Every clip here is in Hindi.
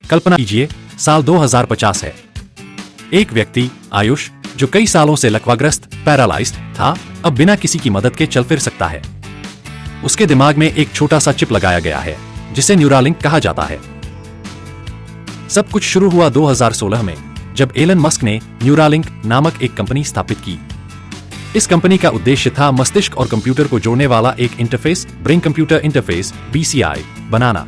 कल्पना कीजिए, साल 2050 है। एक व्यक्ति आयुष, जो कई सालों से लकवाग्रस्त पैरालाइज्ड था, अब बिना किसी की मदद के चल फिर सकता है। उसके दिमाग में एक छोटा सा चिप लगाया गया है जिसे न्यूरालिंक कहा जाता है। सब कुछ शुरू हुआ 2016 में, जब एलन मस्क ने न्यूरालिंक नामक एक कंपनी स्थापित की। इस कंपनी का उद्देश्य था मस्तिष्क और कंप्यूटर को जोड़ने वाला एक interface, brain computer interface (BCI) बनाना।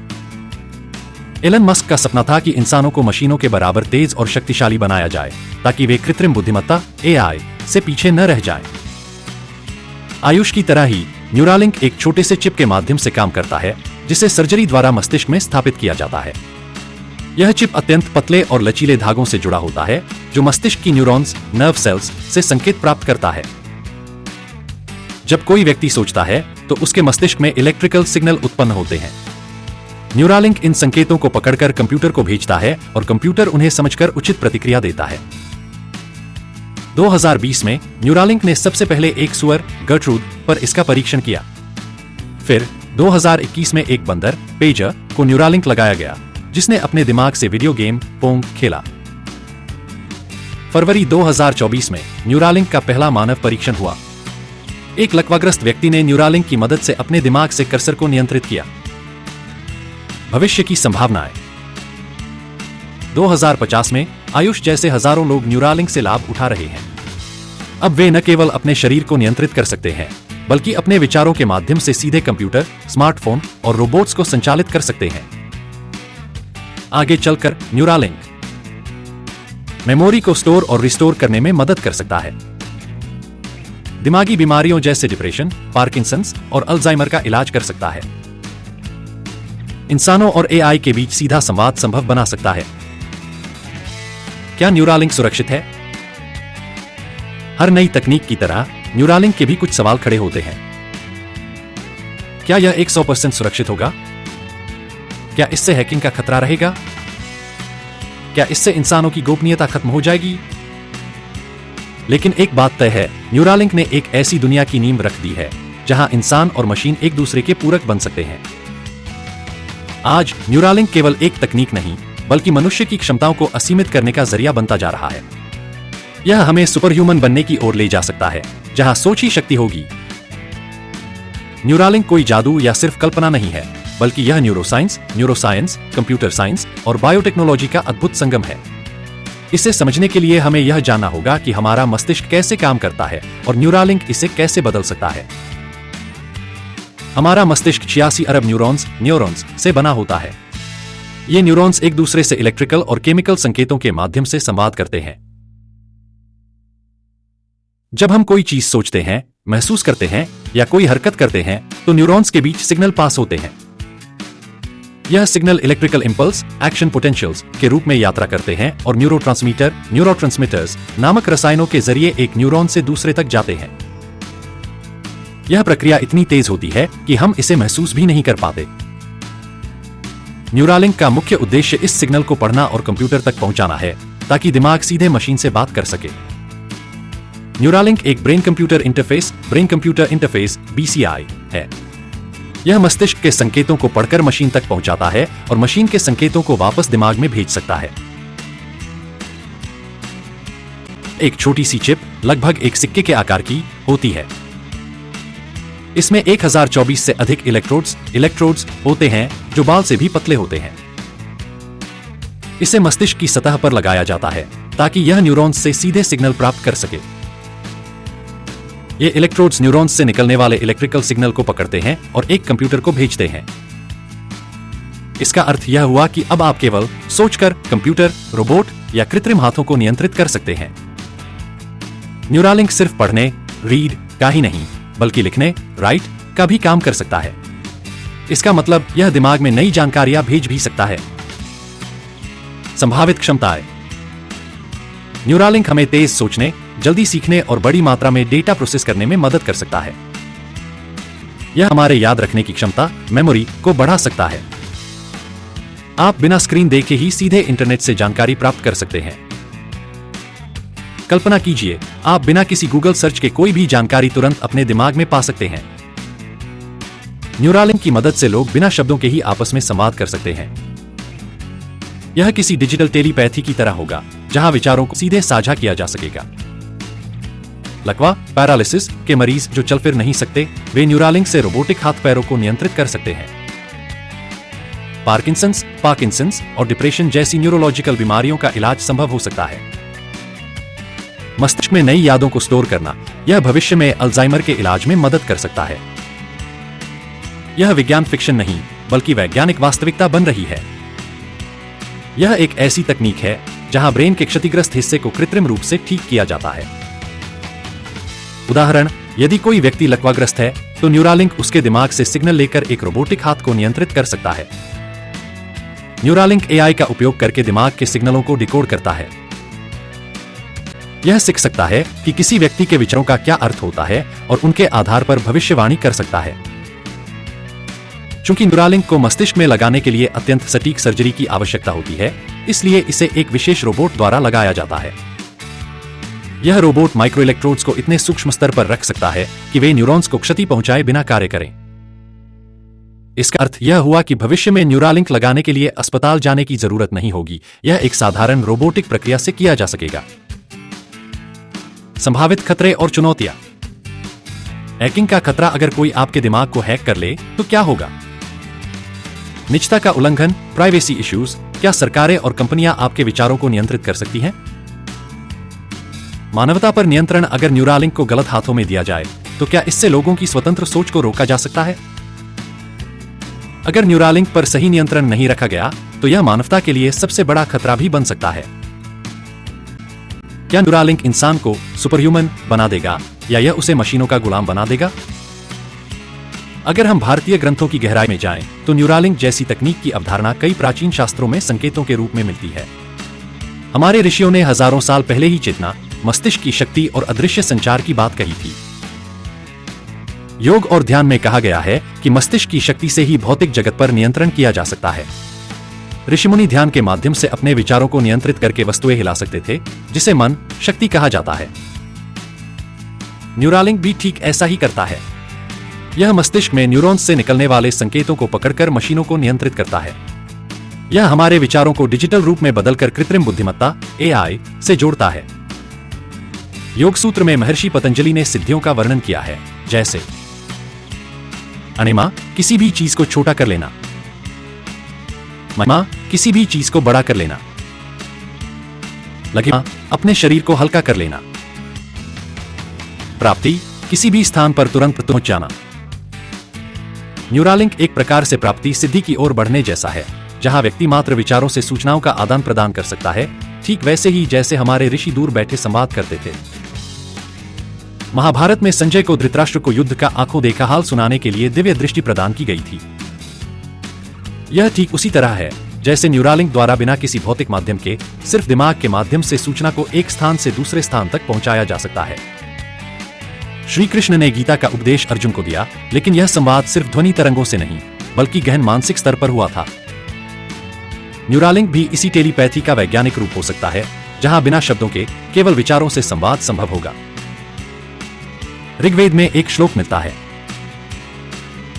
एलन मस्क का सपना था कि इंसानों को मशीनों के बराबर तेज और शक्तिशाली बनाया जाए, ताकि वे कृत्रिम बुद्धिमत्ता (AI) से पीछे न रह जाएं। आयुष की तरह ही न्यूरालिंक एक छोटे से चिप के माध्यम से काम करता है, जिसे सर्जरी द्वारा मस्तिष्क में स्थापित किया जाता है। यह चिप अत्यंत पतले और लचीले धागों से जुड़ा होता है, जो मस्तिष्क की न्यूरॉन्स (नर्व सेल्स) से संकेत प्राप्त करता है। जब कोई व्यक्ति सोचता है, तो उसके मस्तिष्क में इलेक्ट्रिकल सिग्नल उत्पन्न होते हैं। न्यूरालिंक इन संकेतों को पकड़कर कंप्यूटर को भेजता है और कंप्यूटर उन्हें समझकर उचित प्रतिक्रिया देता है। 2020 में न्यूरालिंक ने सबसे पहले एक सुअर गर्ट्रूड पर इसका परीक्षण किया। फिर 2021 में एक बंदर पेजर को न्यूरालिंक लगाया गया, जिसने अपने दिमाग से वीडियो गेम पोंग खेला। फरवरी 2024 में न्यूरालिंक का पहला मानव परीक्षण हुआ। एक लकवाग्रस्त व्यक्ति ने न्यूरालिंक की मदद से अपने दिमाग से कर्सर को नियंत्रित किया। भविष्य की संभावनाएं। 2050 में आयुष जैसे हजारों लोग न्यूरालिंक से लाभ उठा रहे हैं। अब वे न केवल अपने शरीर को नियंत्रित कर सकते हैं, बल्कि अपने विचारों के माध्यम से सीधे कंप्यूटर, स्मार्टफोन और रोबोट्स को संचालित कर सकते हैं। आगे चलकर न्यूरालिंक मेमोरी को स्टोर और रिस्टोर करने में मदद कर सकता है। दिमागी बीमारियों जैसे डिप्रेशन, पार्किंसंस और अल्जाइमर का इलाज कर सकता है। इंसानों और AI के बीच सीधा संवाद संभव बना सकता है। क्या न्यूरालिंक सुरक्षित है? हर नई तकनीक की तरह न्यूरालिंक के भी कुछ सवाल खड़े होते हैं। क्या यह 100% सुरक्षित होगा? क्या इससे हैकिंग का खतरा रहेगा? क्या इससे इंसानों की गोपनीयता खत्म हो जाएगी? लेकिन एक बात तय है, न्यूरालिंक ने एक ऐसी दुनिया की नींव रख दी है जहां इंसान और मशीन एक दूसरे के पूरक बन सकते हैं। आज न्यूरालिंक केवल एक तकनीक नहीं, बल्कि मनुष्य की क्षमताओं को असीमित करने का जरिया बनता जा रहा है। यह हमें सुपर ह्यूमन बनने की ओर ले जा सकता है, जहां सोच ही शक्ति होगी। न्यूरालिंक कोई जादू या सिर्फ कल्पना नहीं है, बल्कि यह न्यूरोसाइंस, कंप्यूटर साइंस और बायोटेक्नोलॉजी का अद्भुत संगम है। इसे समझने के लिए हमें यह जानना होगा कि हमारा मस्तिष्क कैसे काम करता है और न्यूरालिंक इसे कैसे बदल सकता है। हमारा मस्तिष्क 86 अरब न्यूरॉन्स से बना होता है। ये न्यूरॉन्स एक दूसरे से इलेक्ट्रिकल और केमिकल संकेतों के माध्यम से संवाद करते हैं। जब हम कोई चीज सोचते हैं, महसूस करते हैं या कोई हरकत करते हैं, तो न्यूरॉन्स के बीच सिग्नल पास होते हैं। यह signal electrical impulse, action potentials के रूप में यात्रा करते हैं और न्यूरोट्रांसमीटर्स नामक रसायनों के जरिए एक न्यूरॉन से दूसरे तक जाते हैं। यह प्रक्रिया इतनी तेज होती है कि हम इसे महसूस भी नहीं कर पाते। न्यूरालिंक का मुख्य उद्देश्य इस सिग्नल को पढ़ना और कंप्यूटर तक पहुंचाना है, ताकि दिमाग सीधे मशीन से बात कर सके। न्यूरालिंक एक ब्रेन कंप्यूटर इंटरफेस (BCI) है। यह मस्तिष्क के संकेतों को पढ़कर मशीन तक पहुंचाता है और मशीन के संकेतों को वापस दिमाग में भेज सकता है। एक छोटी सी चिप लगभग एक सिक्के के आकार की होती है। इसमें 1024 से अधिक इलेक्ट्रोड्स होते हैं, जो बाल से भी पतले होते हैं। इसे मस्तिष्क की सतह पर लगाया जाता है, ताकि यह न्यूरॉन्स से सीधे सिग्नल प्राप्त कर सके। ये इलेक्ट्रोड्स न्यूरॉन्स से निकलने वाले इलेक्ट्रिकल सिग्नल को पकड़ते हैं और एक कंप्यूटर को भेजते हैं। इसका अर्थ यह हुआ कि अब आप केवल सोचकर कंप्यूटर, रोबोट या कृत्रिम हाथों को नियंत्रित कर सकते हैं। न्यूरालिंक सिर्फ पढ़ने (रीड) का ही नहीं, बल्कि लिखने (राइट) का भी काम कर सकता है। इसका मतलब यह दिमाग में नई जानकारियां भेज भी सकता है। संभावित क्षमताएं। न्यूरालिंक हमें तेज सोचने, जल्दी सीखने और बड़ी मात्रा में डेटा प्रोसेस करने में मदद कर सकता है। यह हमारे याद रखने की क्षमता मेमोरी को बढ़ा सकता है। आप बिना स्क्रीन देखे ही सीधे इंटरनेट से जानकारी प्राप्त कर सकते हैं। कल्पना कीजिए, आप बिना किसी गूगल सर्च के कोई भी जानकारी तुरंत अपने दिमाग में पा सकते हैं। न्यूरालिंक की मदद से लोग बिना शब्दों के ही आपस में संवाद कर सकते हैं। यह किसी डिजिटल टेलीपैथी की तरह होगा, जहां विचारों को सीधे साझा किया जा सकेगा। लकवा पैरालिसिस के मरीज जो चल फिर नहीं सकते, वे न्यूरालिंक से रोबोटिक हाथ पैरों को नियंत्रित कर सकते हैं। पार्किंसंस और डिप्रेशन जैसी न्यूरोलॉजिकल बीमारियों का इलाज संभव हो सकता है। मस्तिष्क में नई यादों को स्टोर करना, यह भविष्य में अल्जाइमर के इलाज में मदद कर सकता है। यह विज्ञान फिक्शन नहीं, बल्कि वैज्ञानिक वास्तविकता बन रही है। यह एक ऐसी तकनीक है जहां ब्रेन के क्षतिग्रस्त हिस्से को कृत्रिम रूप से ठीक किया जाता है। उदाहरण, यदि कोई व्यक्ति लकवाग्रस्त है, तो न्यूरालिंक उसके दिमाग से सिग्नल लेकर एक रोबोटिक हाथ को नियंत्रित कर सकता है। न्यूरालिंक एआई का उपयोग करके दिमाग के सिग्नलों को डिकोड करता है। यह सीख सकता है कि किसी व्यक्ति के विचारों का क्या अर्थ होता है और उनके आधार पर भविष्यवाणी कर सकता है। चूंकि न्यूरालिंक को मस्तिष्क में लगाने के लिए अत्यंत सटीक सर्जरी की आवश्यकता होती है, इसलिए इसे एक विशेष रोबोट द्वारा लगाया जाता है। यह रोबोट माइक्रो इलेक्ट्रोड्स को इतने सूक्ष्म स्तर पर रख सकता है कि वे न्यूरॉन्स को क्षति पहुंचाए बिना कार्य करें। इसका अर्थ यह हुआ कि भविष्य में न्यूरालिंक लगाने के लिए अस्पताल जाने की जरूरत नहीं होगी। यह एक साधारण रोबोटिक प्रक्रिया से किया जा सकेगा। संभावित खतरे और चुनौतियां। हैकिंग का खतरा, अगर कोई आपके दिमाग को हैक कर ले तो क्या होगा? निजता का उल्लंघन, प्राइवेसी इश्यूज, क्या सरकारें और कंपनियां आपके विचारों को नियंत्रित कर सकती हैं? मानवता पर नियंत्रण, अगर न्यूरालिंक को गलत हाथों में दिया जाए तो क्या इससे लोगों की स्वतंत्र सोच को रोका जा सकता है? अगर न्यूरालिंक पर सही नियंत्रण नहीं रखा गया तो यह मानवता के लिए सबसे बड़ा खतरा भी बन सकता है। क्या न्यूरालिंक इंसान को सुपरह्यूमन बना देगा या यह उसे मशीनों का गुलाम बना देगा? अगर हम भारतीय ग्रंथों की गहराई में जाएं, तो न्यूरालिंक जैसी तकनीक की अवधारणा कई प्राचीन शास्त्रों में संकेतों के रूप में मिलती है। हमारे ऋषियों ने हजारों साल पहले ही चेतना, मस्तिष्क की शक्ति और अदृश्य संचार की बात कही थी। योग और ध्यान में कहा गया है कि मस्तिष्क की शक्ति से ही भौतिक जगत पर नियंत्रण किया जा सकता है। ऋषिमुनि ध्यान के माध्यम से अपने विचारों को नियंत्रित करके वस्तुएं हिला सकते थे, जिसे मन शक्ति कहा जाता है। न्यूरालिंक भी ठीक ऐसा ही करता है। यह मस्तिष्क में न्यूरॉन्स से निकलने वाले संकेतों को पकड़कर मशीनों को नियंत्रित करता है। यह हमारे विचारों को डिजिटल रूप में बदलकर कृत्रिम बुद्धिमत्ता एआई से जोड़ता है। योग सूत्र में महर्षि पतंजलि ने सिद्धियों का वर्णन किया है, जैसे अनिमा, किसी भी चीज को छोटा कर लेना। महिमा, किसी भी चीज को बड़ा कर लेना। लघिमा, अपने शरीर को हल्का कर लेना। प्राप्ति, किसी भी स्थान पर तुरंत पहुंच जाना। न्यूरालिंक एक प्रकार से प्राप्ति सिद्धि की ओर बढ़ने जैसा है, जहां व्यक्ति मात्र विचारों से सूचनाओं का आदान प्रदान कर सकता है, ठीक वैसे ही जैसे हमारे ऋषि दूर बैठे संवाद करते थे। महाभारत में संजय को धृतराष्ट्र को युद्ध का आंखों देखा हाल सुनाने के लिए दिव्य दृष्टि प्रदान की गई थी। यह ठीक उसी तरह है जैसे न्यूरालिंक द्वारा बिना किसी भौतिक माध्यम के, सिर्फ दिमाग के माध्यम से सूचना को एक स्थान से दूसरे स्थान तक पहुंचाया जा सकता है। श्री कृष्ण ने गीता का उपदेश अर्जुन को दिया, लेकिन यह संवाद सिर्फ ध्वनि तरंगों से नहीं, बल्कि गहन मानसिक स्तर पर हुआ था। न्यूरालिंक भी इसी टेलीपैथी का वैज्ञानिक रूप हो सकता है, जहां बिना शब्दों के केवल विचारों से संवाद संभव होगा। ऋग्वेद में एक श्लोक मिलता है,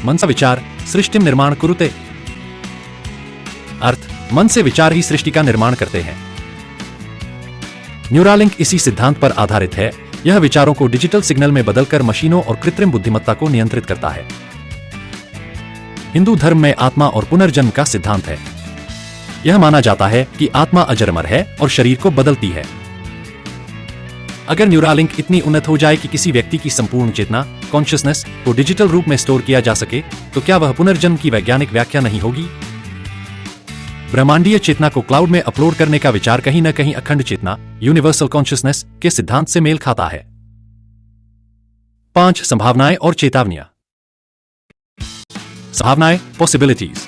मनसा विचार सृष्टि निर्माण कुरुते। अर्थ, मन से विचार ही सृष्टि का निर्माण करते हैं। न्यूरालिंक इसी सिद्धांत पर आधारित है। यह विचारों को डिजिटल सिग्नल में बदलकर मशीनों और कृत्रिम बुद्धिमत्ता को नियंत्रित करता है। हिंदू धर्म में आत्मा और पुनर्जन्म का सिद्धांत है। यह माना जाता है कि आत्मा अजर-अमर है और शरीर को बदलती है। अगर न्यूरालिंक इतनी उन्नत हो जाए कि किसी व्यक्ति की संपूर्ण चेतना, कॉन्शियसनेस को डिजिटल रूप में स्टोर किया जा सके, तो क्या वह पुनर्जन्म की वैज्ञानिक व्याख्या नहीं होगी? ब्रह्मांडीय चेतना को क्लाउड में अपलोड करने का विचार कहीं न कहीं अखंड चेतना, यूनिवर्सल कॉन्शियसनेस के सिद्धांत से मेल खाता है। 5 संभावनाएं और चेतावनियां। संभावनाएं, पॉसिबिलिटीज।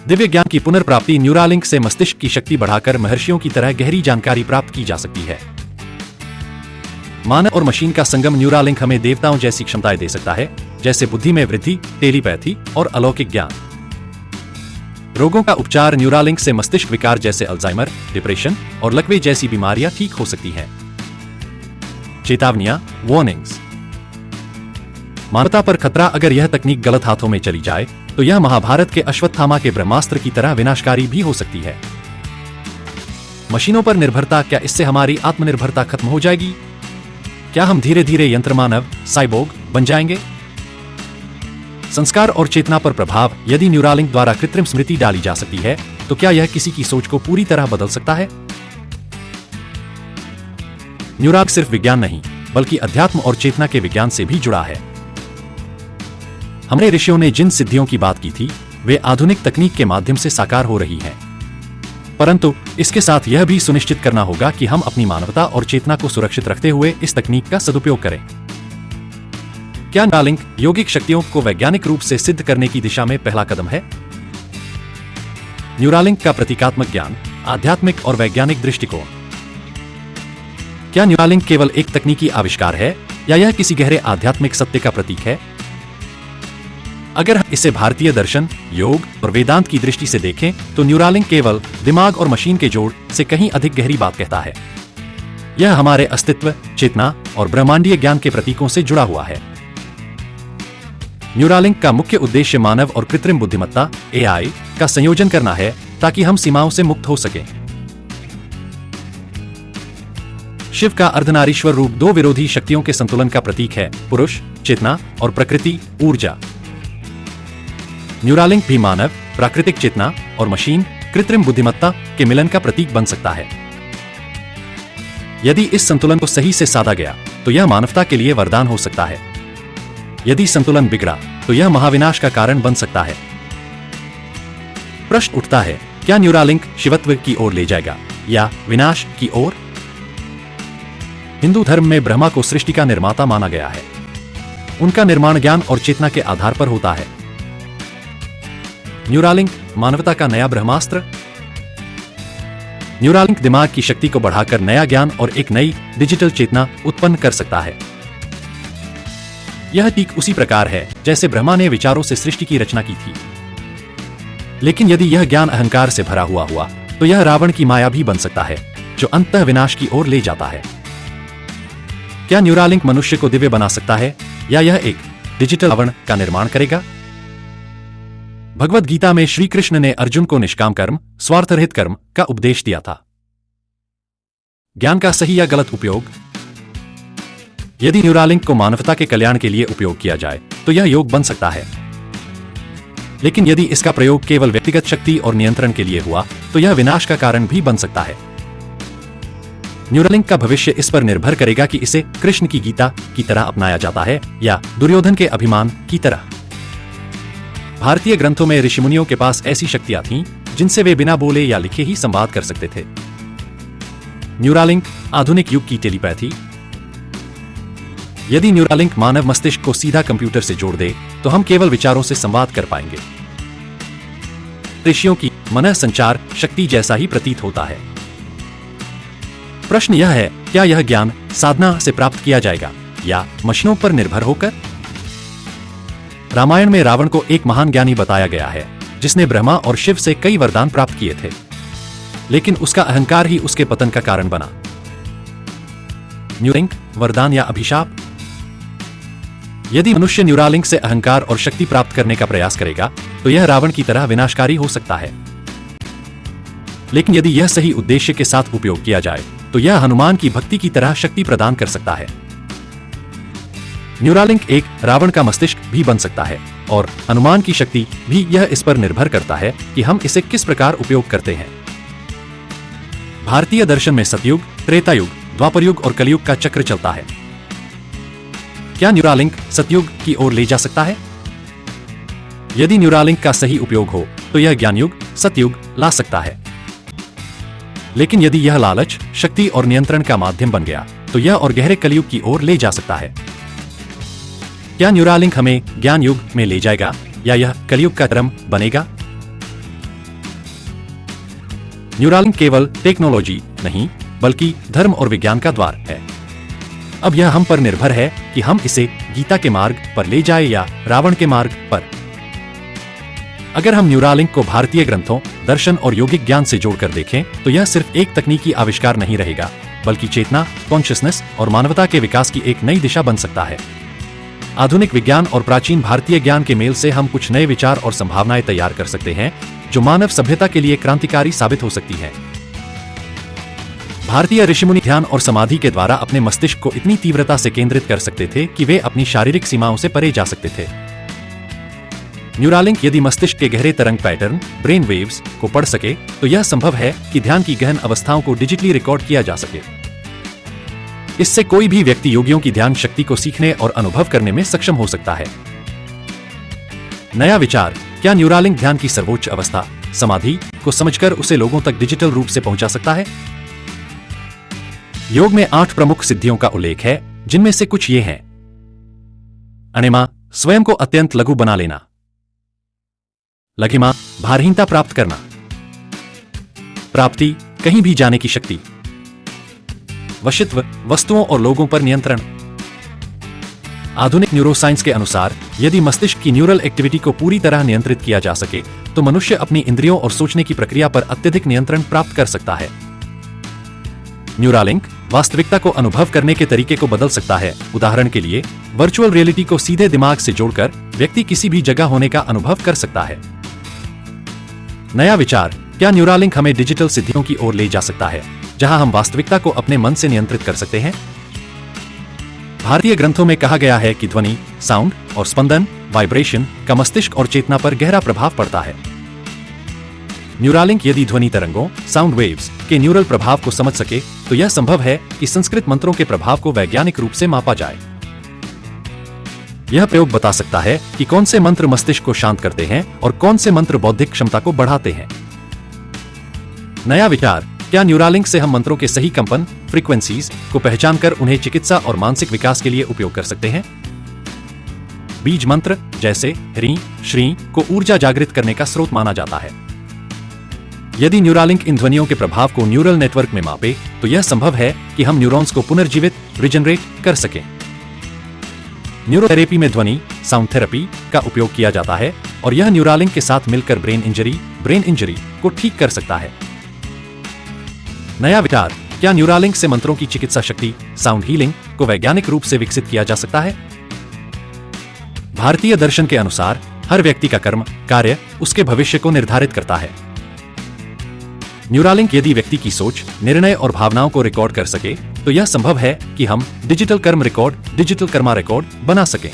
दिव्य ज्ञान की पुनर्प्राप्ति। न्यूरालिंक से मस्तिष्क की शक्ति बढ़ाकर महर्षियों की तरह गहरी जानकारी प्राप्त की जा सकती है। मानव और मशीन का संगम। न्यूरालिंक हमें देवताओं जैसी क्षमताएं दे सकता है, जैसे बुद्धि में वृद्धि, टेलीपैथी और अलौकिक ज्ञान। रोगों का उपचार। न्यूरालिंक से मस्तिष्क विकार जैसे अल्जाइमर, डिप्रेशन और लकवे जैसी बीमारियां ठीक हो सकती हैं। चेतावनियां, वार्निंग्स। मानवता पर खतरा। अगर यह तकनीक गलत हाथों में चली जाए तो यह महाभारत के अश्वत्थामा के ब्रह्मास्त्र की तरह विनाशकारी भी हो सकती है। मशीनों पर निर्भरता, क्या इससे हमारी आत्मनिर्भरता खत्म हो जाएगी? क्या हम धीरे धीरे यंत्रमानव साइबोर्ग बन जाएंगे? संस्कार और चेतना पर प्रभाव, यदि न्यूरालिंक द्वारा कृत्रिम स्मृति डाली जा सकती है तो क्या यह किसी की सोच को पूरी तरह बदल सकता है? न्यूरालिंक सिर्फ विज्ञान नहीं बल्कि अध्यात्म और चेतना के विज्ञान से भी जुड़ा है। हमारे ऋषियों ने जिन सिद्धियों की बात की थी वे आधुनिक तकनीक के माध्यम से साकार हो रही हैं। परंतु इसके साथ यह भी सुनिश्चित करना होगा कि हम अपनी मानवता और चेतना को सुरक्षित रखते हुए इस तकनीक का सदुपयोग करें। क्या न्यूरालिंक यौगिक शक्तियों को वैज्ञानिक रूप से सिद्ध करने की दिशा में पहला कदम है? न्यूरालिंक का प्रतीकात्मक ज्ञान, आध्यात्मिक और वैज्ञानिक दृष्टिकोण। क्या न्यूरालिंक केवल एक तकनीकी आविष्कार है या यह किसी गहरे आध्यात्मिक सत्य का प्रतीक है? अगर हम इसे भारतीय दर्शन, योग और वेदांत की दृष्टि से देखें तो न्यूरालिंक केवल दिमाग और मशीन के जोड़ से कहीं अधिक गहरी बात कहता है। यह हमारे अस्तित्व, चेतना और ब्रह्मांडीय ज्ञान के प्रतीकों से जुड़ा हुआ है। न्यूरालिंक का मुख्य उद्देश्य मानव और कृत्रिम बुद्धिमत्ता (AI) का संयोजन करना है ताकि हम सीमाओं से मुक्त हो सकें। शिव का अर्धनारीश्वर रूप दो विरोधी शक्तियों के संतुलन का प्रतीक है, पुरुष चेतना और प्रकृति ऊर्जा। न्यूरालिंक भी मानव, प्राकृतिक चेतना और मशीन, कृत्रिम बुद्धिमत्ता के मिलन का प्रतीक बन सकता है। यदि इस संतुलन को सही से साधा गया तो यह मानवता के लिए वरदान हो सकता है। यदि संतुलन बिगड़ा तो यह महाविनाश का कारण बन सकता है। प्रश्न उठता है, क्या न्यूरालिंक शिवत्व की ओर ले जाएगा या विनाश की ओर? हिंदू धर्म में ब्रह्मा को सृष्टि का निर्माता माना गया है। उनका निर्माण ज्ञान और चेतना के आधार पर होता है। न्यूरालिंक मानवता का नया ब्रह्मास्त्र। न्यूरालिंक दिमाग की शक्ति को बढ़ाकर नया ज्ञान और एक नई डिजिटल चेतना उत्पन्न कर सकता है। यह ठीक उसी प्रकार है जैसे ब्रह्मा ने विचारों से सृष्टि की रचना की थी। लेकिन यदि यह ज्ञान अहंकार से भरा हुआ तो यह रावण की माया भी बन सकता है जो अंततः विनाश की ओर ले जाता है। क्या न्यूरालिंक मनुष्य को दिव्य बना सकता है या यह एक डिजिटल रावण का निर्माण करेगा? भगवद गीता में श्री कृष्ण ने अर्जुन को निष्काम कर्म, स्वार्थरहित कर्म का उपदेश दिया था। ज्ञान का सही या गलत उपयोग। यदि न्यूरालिंक को मानवता के कल्याण के लिए उपयोग किया जाए तो यह योग बन सकता है। लेकिन यदि इसका प्रयोग केवल व्यक्तिगत शक्ति और नियंत्रण के लिए हुआ तो यह विनाश का कारण भी बन सकता है। न्यूरालिंक का भविष्य इस पर निर्भर करेगा कि इसे कृष्ण की गीता की तरह अपनाया जाता है या दुर्योधन के अभिमान की तरह। भारतीय ग्रंथों में ऋषिमुनियों के पास ऐसी शक्तियां थीं जिनसे वे बिना बोले या लिखे ही संवाद कर सकते थे। न्यूरालिंक आधुनिक युग की टेलीपैथी। यदि न्यूरालिंक मानव मस्तिष्क को सीधा कंप्यूटर से जोड़ दे तो हम केवल विचारों से संवाद कर पाएंगे। ऋषियों की मनः संचार शक्ति जैसा ही प्रतीत होता है। प्रश्न यह है, क्या यह ज्ञान साधना से प्राप्त किया जाएगा या मशीनों पर निर्भर होकर? रामायण में रावण को एक महान ज्ञानी बताया गया है जिसने ब्रह्मा और शिव से कई वरदान प्राप्त किए थे, लेकिन उसका अहंकार ही उसके पतन का कारण बना। न्यूरालिंक वरदान या अभिशाप। यदि मनुष्य न्यूरालिंक से अहंकार और शक्ति प्राप्त करने का प्रयास करेगा तो यह रावण की तरह विनाशकारी हो सकता है। लेकिन यदि यह सही उद्देश्य के साथ उपयोग किया जाए तो यह हनुमान की भक्ति की तरह शक्ति प्रदान कर सकता है। न्यूरालिंक एक रावण का मस्तिष्क भी बन सकता है और हनुमान की शक्ति भी। यह इस पर निर्भर करता है कि हम इसे किस प्रकार उपयोग करते हैं। भारतीय दर्शन में सतयुग, त्रेता युग, द्वापर युग और कलयुग का चक्र चलता है। क्या न्यूरालिंक सतयुग की ओर ले जा सकता है? यदि न्यूरालिंक का सही उपयोग हो तो यह ज्ञान युग, सतयुग ला सकता है। लेकिन यदि यह लालच, शक्ति और नियंत्रण का माध्यम बन गया तो यह और गहरे कलयुग की ओर ले जा सकता है। क्या न्यूरालिंक हमें ज्ञान युग में ले जाएगा या यह कलयुग का क्रम बनेगा? न्यूरालिंक केवल टेक्नोलॉजी नहीं बल्कि धर्म और विज्ञान का द्वार है। अब यह हम पर निर्भर है कि हम इसे गीता के मार्ग पर ले जाए या रावण के मार्ग पर। अगर हम न्यूरालिंक को भारतीय ग्रंथों, दर्शन और योगिक ज्ञान से जोड़कर देखें तो यह सिर्फ एक तकनीकी आविष्कार नहीं रहेगा बल्कि चेतना, कॉन्शियसनेस और मानवता के विकास की एक नई दिशा बन सकता है। आधुनिक विज्ञान और प्राचीन भारतीय ज्ञान के मेल से हम कुछ नए विचार और संभावनाएं तैयार कर सकते हैं जो मानव सभ्यता के लिए क्रांतिकारी साबित हो सकती हैं। भारतीय ऋषिमुनि ध्यान और समाधि के द्वारा अपने मस्तिष्क को इतनी तीव्रता से केंद्रित कर सकते थे कि वे अपनी शारीरिक सीमाओं से परे जा सकते थे। न्यूरालिंक यदि मस्तिष्क के गहरे तरंग पैटर्न ब्रेन वेव्स को पढ़ सके तो यह संभव है कि ध्यान की गहन अवस्थाओं को डिजिटली रिकॉर्ड किया जा सके। इससे कोई भी व्यक्ति योगियों की ध्यान शक्ति को सीखने और अनुभव करने में सक्षम हो सकता है। नया विचार, क्या न्यूरालिंक ध्यान की सर्वोच्च अवस्था समाधि को समझकर उसे लोगों तक डिजिटल रूप से पहुंचा सकता है? योग में 8 प्रमुख सिद्धियों का उल्लेख है, जिनमें से कुछ ये हैं। अणिमा, स्वयं को अत्यंत लघु बना लेना। लघिमा, भारहीनता प्राप्त करना। प्राप्ति, कहीं भी जाने की शक्ति। वशित्व, वस्तुओं और लोगों पर नियंत्रण। आधुनिक न्यूरोसाइंस के अनुसार यदि मस्तिष्क की न्यूरल एक्टिविटी को पूरी तरह नियंत्रित किया जा सके तो मनुष्य अपनी इंद्रियों और सोचने की प्रक्रिया पर अत्यधिक नियंत्रण प्राप्त कर सकता है। न्यूरालिंक वास्तविकता को अनुभव करने के तरीके को बदल सकता है। उदाहरण के लिए, वर्चुअल रियलिटी को सीधे दिमाग से जोड़कर व्यक्ति किसी भी जगह होने का अनुभव कर सकता है। नया विचार, क्या न्यूरालिंक हमें डिजिटल सिद्धियों की ओर ले जा सकता है, जहां हम वास्तविकता को अपने मन से नियंत्रित कर सकते हैं? भारतीय ग्रंथों में कहा गया है कि ध्वनि, साउंड और स्पंदन वाइब्रेशन का मस्तिष्क और चेतना पर गहरा प्रभाव पड़ता है। न्यूरालिंक यदि ध्वनि तरंगों साउंड वेव्स के न्यूरल प्रभाव को समझ सके तो यह संभव है कि संस्कृत मंत्रों के प्रभाव को वैज्ञानिक रूप से मापा जाए। यह प्रयोग बता सकता है कि कौन से मंत्र मस्तिष्क को शांत करते हैं और कौन से मंत्र बौद्धिक क्षमता को बढ़ाते हैं। नया विचार, क्या न्यूरालिंक से हम मंत्रों के सही कंपन फ्रीक्वेंसीज को पहचान कर उन्हें चिकित्सा और मानसिक विकास के लिए उपयोग कर सकते हैं? बीज मंत्र जैसे ह्रीं श्रीं को ऊर्जा जागृत करने का स्रोत माना जाता है। यदि न्यूरालिंक इन ध्वनियों के प्रभाव को न्यूरल नेटवर्क में मापे तो यह संभव है कि हम न्यूरॉन्स को पुनर्जीवित रिजनरेट कर सकें। न्यूरोथेरेपी में ध्वनि साउंड थेरेपी का उपयोग किया जाता है और यह न्यूरालिंक के साथ मिलकर ब्रेन इंजरी को ठीक कर सकता है। नया विचार, क्या न्यूरालिंक से मंत्रों की चिकित्सा शक्ति साउंड हीलिंग को वैज्ञानिक रूप से विकसित किया जा सकता है? भारतीय दर्शन के अनुसार हर व्यक्ति का कर्म कार्य उसके भविष्य को निर्धारित करता है। न्यूरालिंक यदि व्यक्ति की सोच, निर्णय और भावनाओं को रिकॉर्ड कर सके तो यह संभव है कि हम डिजिटल कर्मा रिकॉर्ड बना सकें।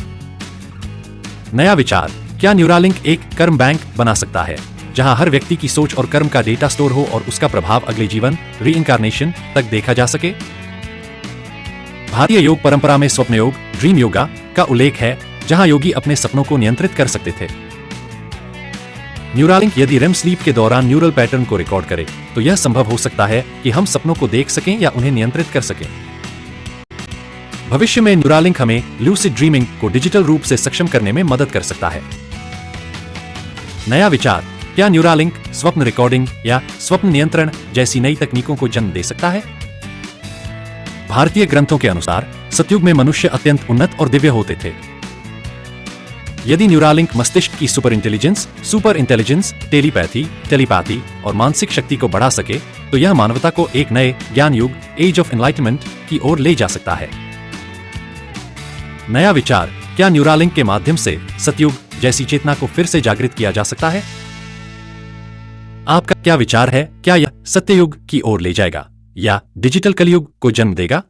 नया विचार, क्या न्यूरालिंक एक कर्म बैंक बना सकता है जहां हर व्यक्ति की सोच और कर्म का डेटा स्टोर हो और उसका प्रभाव अगले जीवन रीइंकार्नेशन तक देखा जा सके? भारतीय योग परंपरा में स्वप्न योग ड्रीम योगा का उल्लेख है, जहां योगी अपने सपनों को नियंत्रित कर सकते थे। न्यूरालिंक यदि रेम स्लीप के दौरान न्यूरल पैटर्न को रिकॉर्ड करे तो यह संभव हो सकता है कि हम सपनों को देख सकें या उन्हें नियंत्रित कर सकें। भविष्य में न्यूरालिंक हमें लूसिड ड्रीमिंग को डिजिटल रूप से सक्षम करने में मदद कर सकता है। नया विचार, क्या न्यूरालिंक स्वप्न रिकॉर्डिंग या स्वप्न नियंत्रण जैसी नई तकनीकों को जन्म दे सकता है? भारतीय ग्रंथों के अनुसार सतयुग में मनुष्य अत्यंत उन्नत और दिव्य होते थे। यदि न्यूरालिंक मस्तिष्क की सुपर इंटेलिजेंस, टेलीपैथी और मानसिक शक्ति को बढ़ा सके तो यह मानवता को एक नए ज्ञान युग एज ऑफ एनलाइटमेंट की ओर ले जा सकता है। नया विचार, क्या न्यूरालिंक के माध्यम से सतयुग जैसी चेतना को फिर से जागृत किया जा सकता है? आपका क्या विचार है? क्या यह सत्ययुग की ओर ले जाएगा या डिजिटल कलयुग को जन्म देगा?